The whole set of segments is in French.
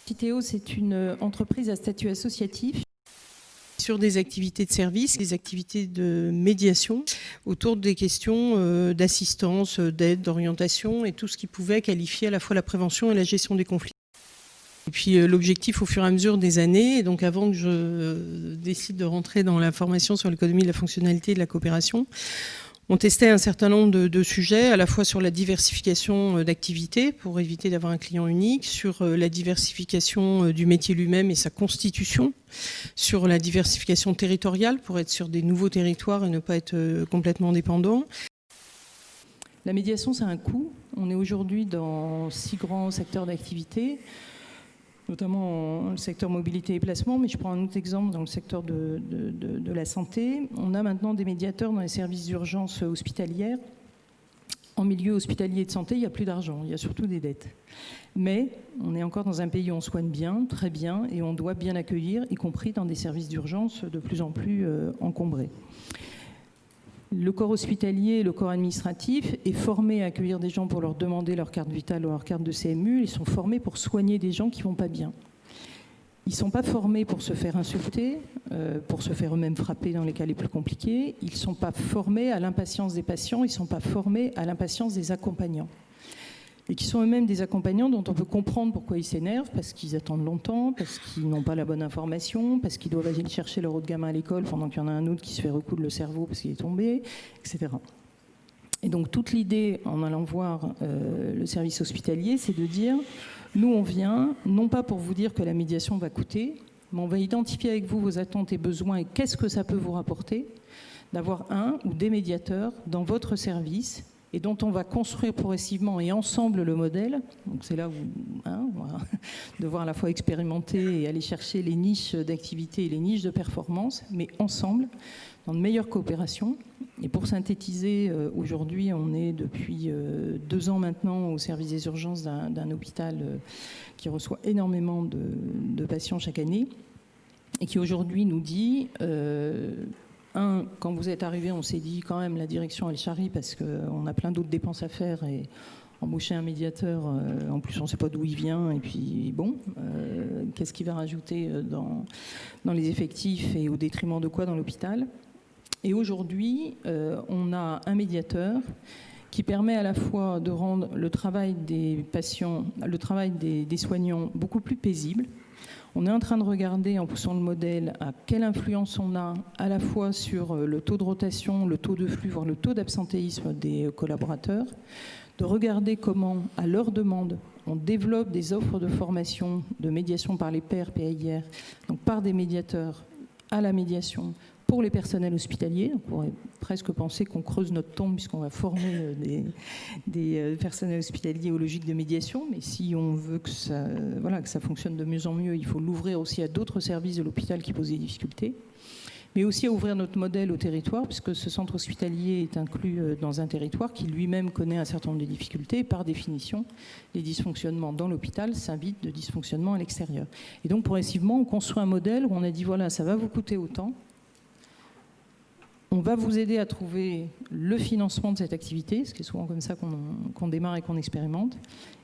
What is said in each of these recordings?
Citeo, c'est une entreprise à statut associatif. Sur des activités de service, des activités de médiation autour des questions d'assistance, d'aide, d'orientation et tout ce qui pouvait qualifier à la fois la prévention et la gestion des conflits. Et puis l'objectif au fur et à mesure des années, et donc avant que je décide de rentrer dans la formation sur l'économie de la fonctionnalité et de la coopération, on testait un certain nombre de sujets, à la fois sur la diversification d'activités pour éviter d'avoir un client unique, sur la diversification du métier lui-même et sa constitution, sur la diversification territoriale pour être sur des nouveaux territoires et ne pas être complètement dépendant. La médiation, c'est un coût. On est aujourd'hui dans 6 grands secteurs d'activité, notamment le secteur mobilité et placement, mais je prends un autre exemple dans le secteur de la santé. On a maintenant des médiateurs dans les services d'urgence hospitalière. En milieu hospitalier et de santé, il n'y a plus d'argent, il y a surtout des dettes. Mais on est encore dans un pays où on soigne bien, très bien, et on doit bien accueillir, y compris dans des services d'urgence de plus en plus encombrés. Le corps hospitalier, le corps administratif est formé à accueillir des gens pour leur demander leur carte vitale ou leur carte de CMU. Ils sont formés pour soigner des gens qui ne vont pas bien. Ils ne sont pas formés pour se faire insulter, pour se faire eux-mêmes frapper dans les cas les plus compliqués. Ils ne sont pas formés à l'impatience des patients, ils ne sont pas formés à l'impatience des accompagnants. Et qui sont eux-mêmes des accompagnants dont on peut comprendre pourquoi ils s'énervent, parce qu'ils attendent longtemps, parce qu'ils n'ont pas la bonne information, parce qu'ils doivent aller chercher leur autre gamin à l'école pendant qu'il y en a un autre qui se fait recoudre le cerveau parce qu'il est tombé, etc. Et donc toute l'idée, en allant voir le service hospitalier, c'est de dire, nous on vient, non pas pour vous dire que la médiation va coûter, mais on va identifier avec vous vos attentes et besoins et qu'est-ce que ça peut vous rapporter, d'avoir un ou des médiateurs dans votre service et dont on va construire progressivement et ensemble le modèle. Donc c'est là où on va devoir à la fois expérimenter et aller chercher les niches d'activité et les niches de performance, mais ensemble, dans de meilleures coopérations. Et pour synthétiser, aujourd'hui, on est depuis 2 ans maintenant au service des urgences d'un hôpital qui reçoit énormément de patients chaque année et qui aujourd'hui nous dit... quand vous êtes arrivé, on s'est dit quand même la direction elle charrie parce qu'on a plein d'autres dépenses à faire et embaucher un médiateur, en plus on ne sait pas d'où il vient et puis bon, qu'est-ce qu'il va rajouter dans les effectifs et au détriment de quoi dans l'hôpital. Et aujourd'hui, on a un médiateur qui permet à la fois de rendre le travail des patients, le travail des soignants beaucoup plus paisible. On est en train de regarder, en poussant le modèle, à quelle influence on a à la fois sur le taux de rotation, le taux de flux, voire le taux d'absentéisme des collaborateurs, de regarder comment, à leur demande, on développe des offres de formation, de médiation par les pairs PAIR, donc par des médiateurs à la médiation pour les personnels hospitaliers. On pourrait presque penser qu'on creuse notre tombe puisqu'on va former des personnels hospitaliers aux logiques de médiation, mais si on veut que ça fonctionne de mieux en mieux, il faut l'ouvrir aussi à d'autres services de l'hôpital qui posent des difficultés, mais aussi à ouvrir notre modèle au territoire, puisque ce centre hospitalier est inclus dans un territoire qui lui-même connaît un certain nombre de difficultés. Par définition, les dysfonctionnements dans l'hôpital s'invitent de dysfonctionnements à l'extérieur. Et donc, progressivement, on construit un modèle où on a dit, voilà, ça va vous coûter autant. On va vous aider à trouver le financement de cette activité, ce qui est souvent comme ça qu'on démarre et qu'on expérimente.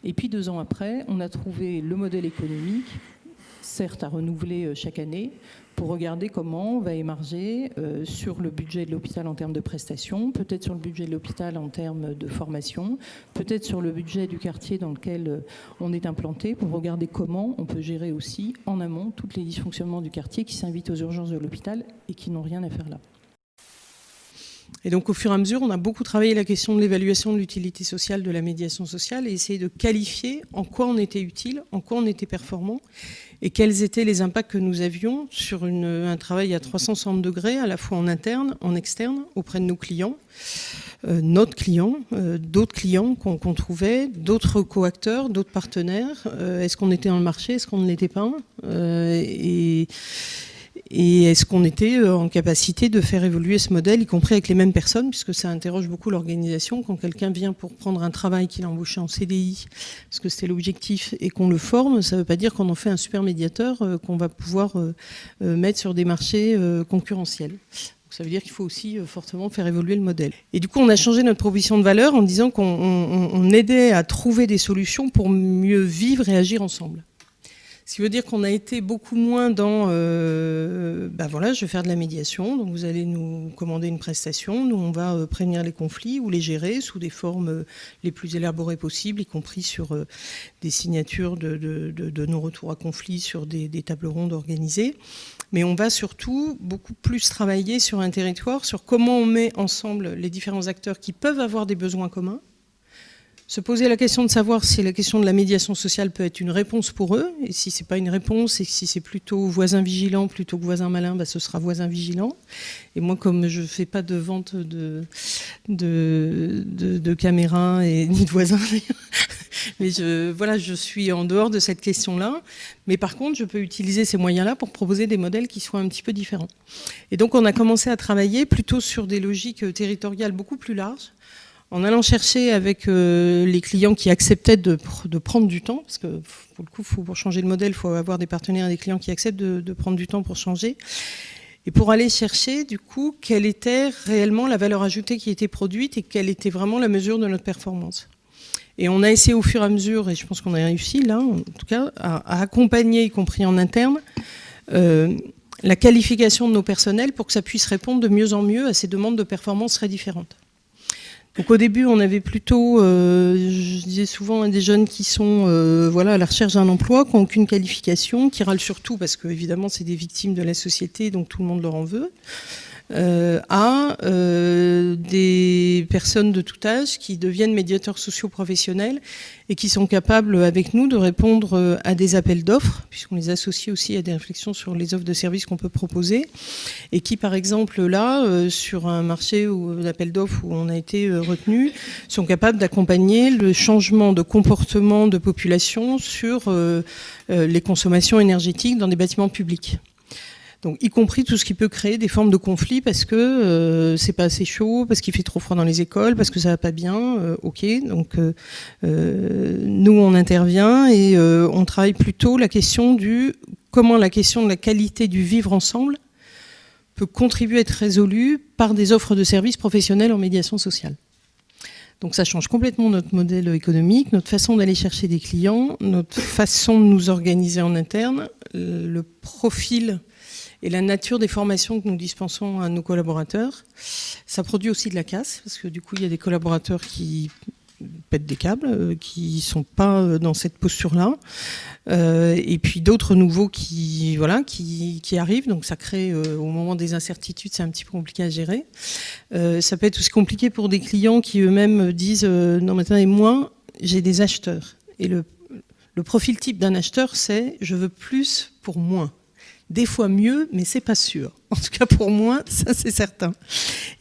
Et puis 2 ans après, on a trouvé le modèle économique, certes à renouveler chaque année, pour regarder comment on va émarger sur le budget de l'hôpital en termes de prestations, peut-être sur le budget de l'hôpital en termes de formation, peut-être sur le budget du quartier dans lequel on est implanté, pour regarder comment on peut gérer aussi en amont tous les dysfonctionnements du quartier qui s'invitent aux urgences de l'hôpital et qui n'ont rien à faire là. Et donc, au fur et à mesure, on a beaucoup travaillé la question de l'évaluation de l'utilité sociale de la médiation sociale et essayé de qualifier en quoi on était utile, en quoi on était performant et quels étaient les impacts que nous avions sur un travail à 360 degrés, à la fois en interne, en externe, auprès de nos clients, notre client, d'autres clients qu'on trouvait, d'autres coacteurs, d'autres partenaires. Est-ce qu'on était dans le marché, est-ce qu'on ne l'était pas et est-ce qu'on était en capacité de faire évoluer ce modèle, y compris avec les mêmes personnes, puisque ça interroge beaucoup l'organisation. Quand quelqu'un vient pour prendre un travail qu'il a embauché en CDI, parce que c'était l'objectif, et qu'on le forme, ça ne veut pas dire qu'on en fait un super médiateur qu'on va pouvoir mettre sur des marchés concurrentiels. Donc ça veut dire qu'il faut aussi fortement faire évoluer le modèle. Et du coup, on a changé notre proposition de valeur en disant qu'on aidait à trouver des solutions pour mieux vivre et agir ensemble. Ce qui veut dire qu'on a été beaucoup moins dans voilà, je vais faire de la médiation, donc vous allez nous commander une prestation, nous on va prévenir les conflits ou les gérer sous des formes les plus élaborées possibles, y compris sur des signatures de non-retour à conflit sur des tables rondes organisées. Mais on va surtout beaucoup plus travailler sur un territoire, sur comment on met ensemble les différents acteurs qui peuvent avoir des besoins communs, se poser la question de savoir si la question de la médiation sociale peut être une réponse pour eux, et si ce n'est pas une réponse, et si c'est plutôt voisin vigilant plutôt que voisin malin, ce sera voisin vigilant. Et moi, comme je ne fais pas de vente de caméras et ni de voisins, mais je suis en dehors de cette question-là. Mais par contre, je peux utiliser ces moyens-là pour proposer des modèles qui soient un petit peu différents. Et donc, on a commencé à travailler plutôt sur des logiques territoriales beaucoup plus larges, en allant chercher avec les clients qui acceptaient de prendre du temps, parce que pour le coup, pour changer de modèle, il faut avoir des partenaires et des clients qui acceptent de prendre du temps pour changer, et pour aller chercher, du coup, quelle était réellement la valeur ajoutée qui était produite et quelle était vraiment la mesure de notre performance. Et on a essayé au fur et à mesure, et je pense qu'on a réussi là, en tout cas, à accompagner, y compris en interne, la qualification de nos personnels pour que ça puisse répondre de mieux en mieux à ces demandes de performance très différentes. Donc au début, on avait plutôt, je disais souvent, des jeunes qui sont à la recherche d'un emploi, qui n'ont aucune qualification, qui râlent surtout parce que évidemment c'est des victimes de la société, donc tout le monde leur en veut, à des personnes de tout âge qui deviennent médiateurs sociaux professionnels et qui sont capables avec nous de répondre à des appels d'offres, puisqu'on les associe aussi à des réflexions sur les offres de services qu'on peut proposer, et qui par exemple là, sur un marché d'appels d'offres où on a été retenu, sont capables d'accompagner le changement de comportement de population sur les consommations énergétiques dans des bâtiments publics. Donc, y compris tout ce qui peut créer des formes de conflits parce que c'est pas assez chaud, parce qu'il fait trop froid dans les écoles, parce que ça va pas bien. Ok, donc nous on intervient et on travaille plutôt comment la question de la qualité du vivre ensemble peut contribuer à être résolue par des offres de services professionnels en médiation sociale. Donc ça change complètement notre modèle économique, notre façon d'aller chercher des clients, notre façon de nous organiser en interne, le profil et la nature des formations que nous dispensons à nos collaborateurs. Ça produit aussi de la casse, parce que du coup, il y a des collaborateurs qui pètent des câbles, qui ne sont pas dans cette posture-là, et puis d'autres nouveaux qui arrivent, donc ça crée, au moment des incertitudes, c'est un petit peu compliqué à gérer. Ça peut être aussi compliqué pour des clients qui eux-mêmes disent « Non, maintenant, et moi, j'ai des acheteurs ». Et le profil type d'un acheteur, c'est « Je veux plus pour moins ». Des fois mieux, mais c'est pas sûr. En tout cas pour moi, ça c'est certain.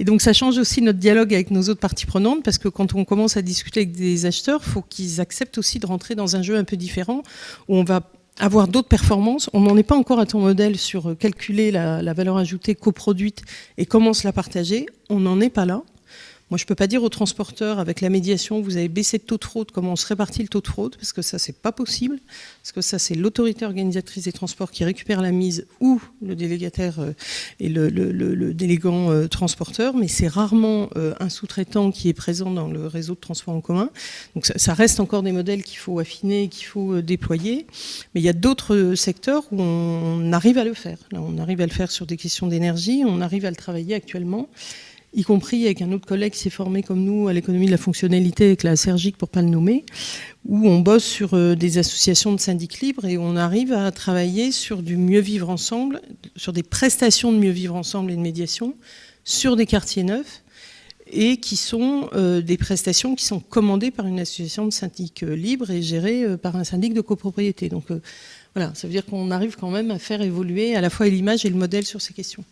Et donc ça change aussi notre dialogue avec nos autres parties prenantes, parce que quand on commence à discuter avec des acheteurs, il faut qu'ils acceptent aussi de rentrer dans un jeu un peu différent, où on va avoir d'autres performances. On n'en est pas encore à ton modèle sur calculer la valeur ajoutée coproduite et comment se la partager. On n'en est pas là. Moi, je ne peux pas dire aux transporteurs, avec la médiation, vous avez baissé le taux de fraude, comment on se répartit le taux de fraude, parce que ça, c'est pas possible, parce que ça, c'est l'autorité organisatrice des transports qui récupère la mise, ou le délégataire et le délégant transporteur, mais c'est rarement un sous-traitant qui est présent dans le réseau de transport en commun. Donc ça reste encore des modèles qu'il faut affiner, qu'il faut déployer, mais il y a d'autres secteurs où on arrive à le faire. Là, on arrive à le faire sur des questions d'énergie, on arrive à le travailler actuellement, y compris avec un autre collègue qui s'est formé comme nous à l'économie de la fonctionnalité avec la Sergic pour ne pas le nommer, où on bosse sur des associations de syndics libres et on arrive à travailler sur du mieux vivre ensemble, sur des prestations de mieux vivre ensemble et de médiation, sur des quartiers neufs, et qui sont des prestations qui sont commandées par une association de syndics libres et gérées par un syndic de copropriété. Donc voilà, ça veut dire qu'on arrive quand même à faire évoluer à la fois l'image et le modèle sur ces questions.